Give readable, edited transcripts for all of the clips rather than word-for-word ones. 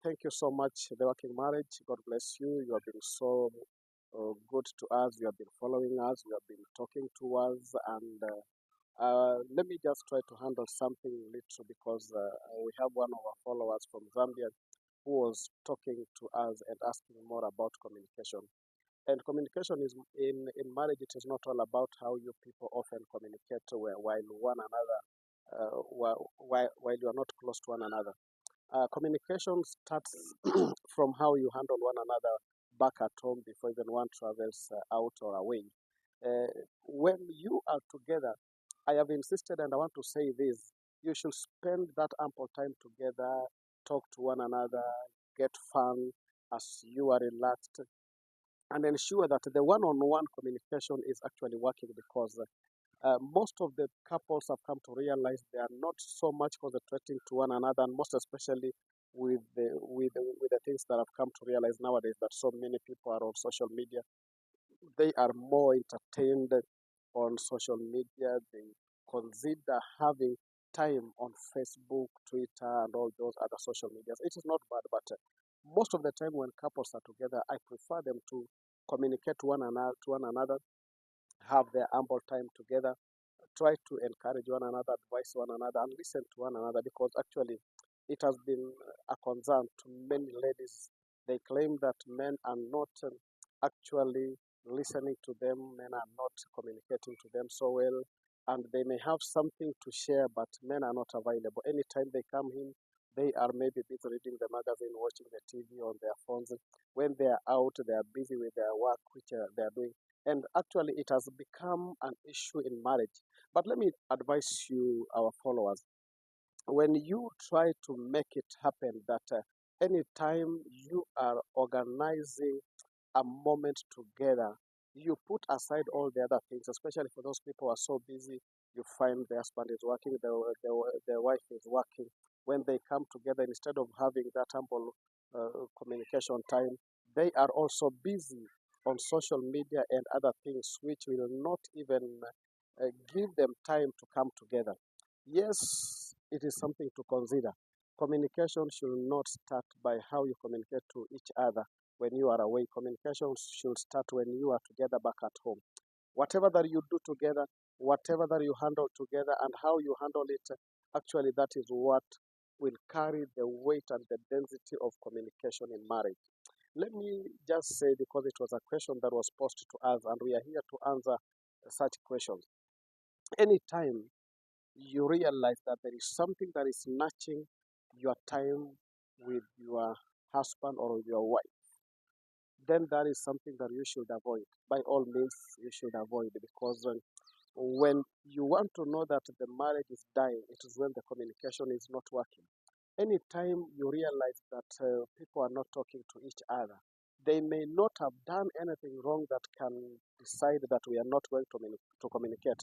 Thank you so much, The Working Marriage. God bless you. You have been so good to us. You have been following us. You have been talking to us. And let me just try to handle something little because we have one of our followers from Zambia who was talking to us and asking more about communication. And communication is in marriage. It is not all about how you people often communicate while one another, while you are not close to one another. Communication starts from how you handle one another back at home before even one travels out or away. Uh, when you are together, I have insisted and I want to say this: you should spend that ample time together, talk to one another, get fun as you are relaxed, and ensure that the one on one communication is actually working because most of the couples have come to realize they are not so much concentrating to one another, and most especially with the things that have come to realize nowadays that so many people are on social media. They are more entertained on social media. They consider having time on Facebook, Twitter, and all those other social medias. It is not bad, but most of the time when couples are together, I prefer them to communicate to one another, have their ample time together, try to encourage one another, advise one another, and listen to one another because actually it has been a concern to many ladies. They claim that men are not actually listening to them, men are not communicating to them so well, and they may have something to share, but men are not available. Anytime they come in, they are maybe busy reading the magazine, watching the TV on their phones. When they are out, they are busy with their work, which they are doing. And actually, it has become an issue in marriage. But let me advise you, our followers, when you try to make it happen that anytime you are organizing a moment together, you put aside all the other things, especially for those people who are so busy. You find the husband is working, the wife is working. When they come together, instead of having that ample communication time, they are also busy on social media and other things, which will not even give them time to come together. Yes, it is something to consider. Communication should not start by how you communicate to each other when you are away. Communication should start when you are together back at home. Whatever that you do together, whatever that you handle together, and how you handle it, actually, that is what will carry the weight and the density of communication in marriage. Let me just say, because it was a question that was posed to us, and we are here to answer such questions. Anytime you realize that there is something that is snatching your time with your husband or with your wife, then that is something that you should avoid. By all means, you should avoid because when you want to know that the marriage is dying, it is when the communication is not working. Anytime you realize that people are not talking to each other, they may not have done anything wrong that can decide that we are not going to communicate.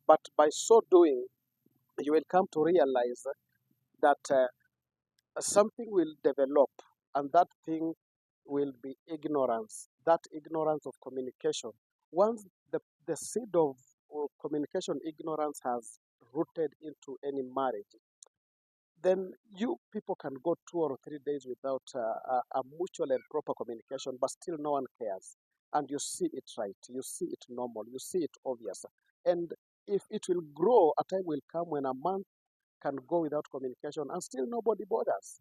But by so doing, you will come to realize that something will develop, and that thing will be ignorance. That ignorance of communication. Once the seed of communication ignorance has rooted into any marriage, then you people can go 2 or 3 days without a mutual and proper communication, but still no one cares. And you see it right, you see it normal, you see it obvious. And if it will grow, a time will come when a month can go without communication and still nobody bothers.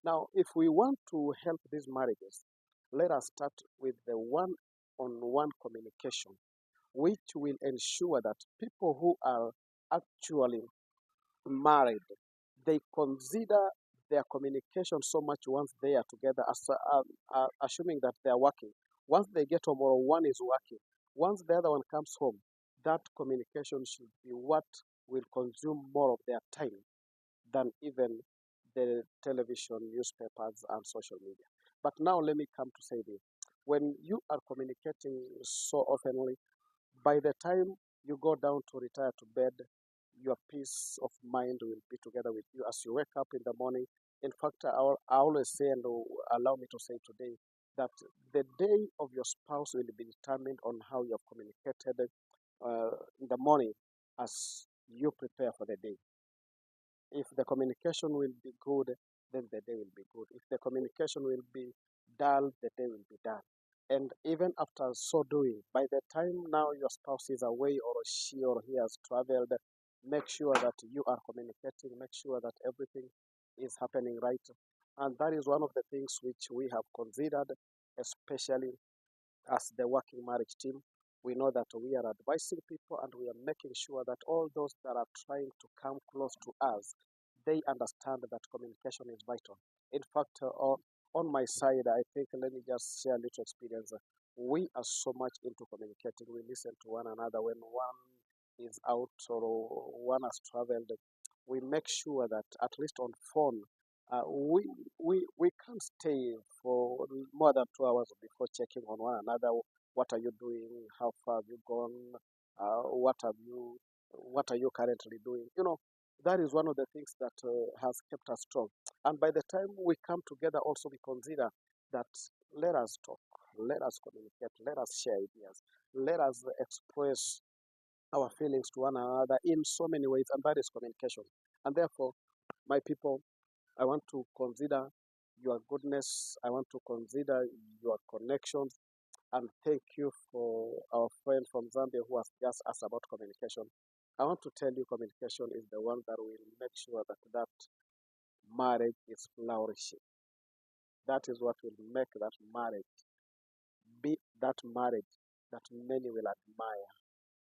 Now, if we want to help these marriages, let us start with the one on one communication, which will ensure that people who are actually married, they consider their communication so much once they are together, assuming that they are working. Once they get home or one is working, once the other one comes home, that communication should be what will consume more of their time than even the television, newspapers, and social media. But now let me come to say this. When you are communicating so oftenly, by the time you go down to retire to bed, your peace of mind will be together with you as you wake up in the morning. In fact, I always say, and allow me to say today, that the day of your spouse will be determined on how you have communicated in the morning as you prepare for the day. If the communication will be good, then the day will be good. If the communication will be dull, the day will be done. And even after so doing, by the time now your spouse is away or she or he has traveled, make sure that you are communicating, make sure that everything is happening right. And that is one of the things which we have considered, especially as the working marriage team. We know that we are advising people and we are making sure that all those that are trying to come close to us, they understand that communication is vital. In fact, on my side, I think, let me just share a little experience. We are so much into communicating. We listen to one another when one is out or one has traveled. We make sure that at least on phone, uh, we, we can't stay for more than 2 hours before checking on one another. What are you doing? How far have you gone? What are you currently doing? That is one of the things that has kept us strong. And by the time we come together, also we consider that let us talk, let us communicate, let us share ideas, let us express our feelings to one another in so many ways, and that is communication. And therefore, my people, I want to consider your goodness. I want to consider your connections. And thank you for our friend from Zambia who has just asked about communication. I want to tell you communication is the one that will make sure that marriage is flourishing. That is what will make that marriage be that marriage that many will admire.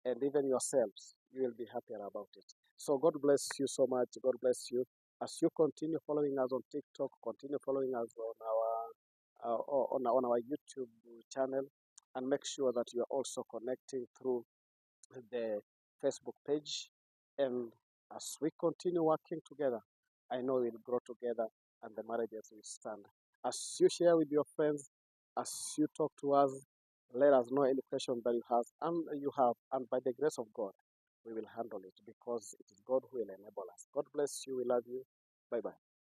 And even yourselves, you will be happier about it. So God bless you so much. God bless you. As you continue following us on TikTok, continue following us on our YouTube channel, and make sure that you are also connecting through the Facebook page. And as we continue working together, I know we'll grow together and the marriages will stand. As you share with your friends, as you talk to us, let us know any question that you have, and by the grace of God, we will handle it because it is God who will enable us. God bless you. We love you. Bye bye.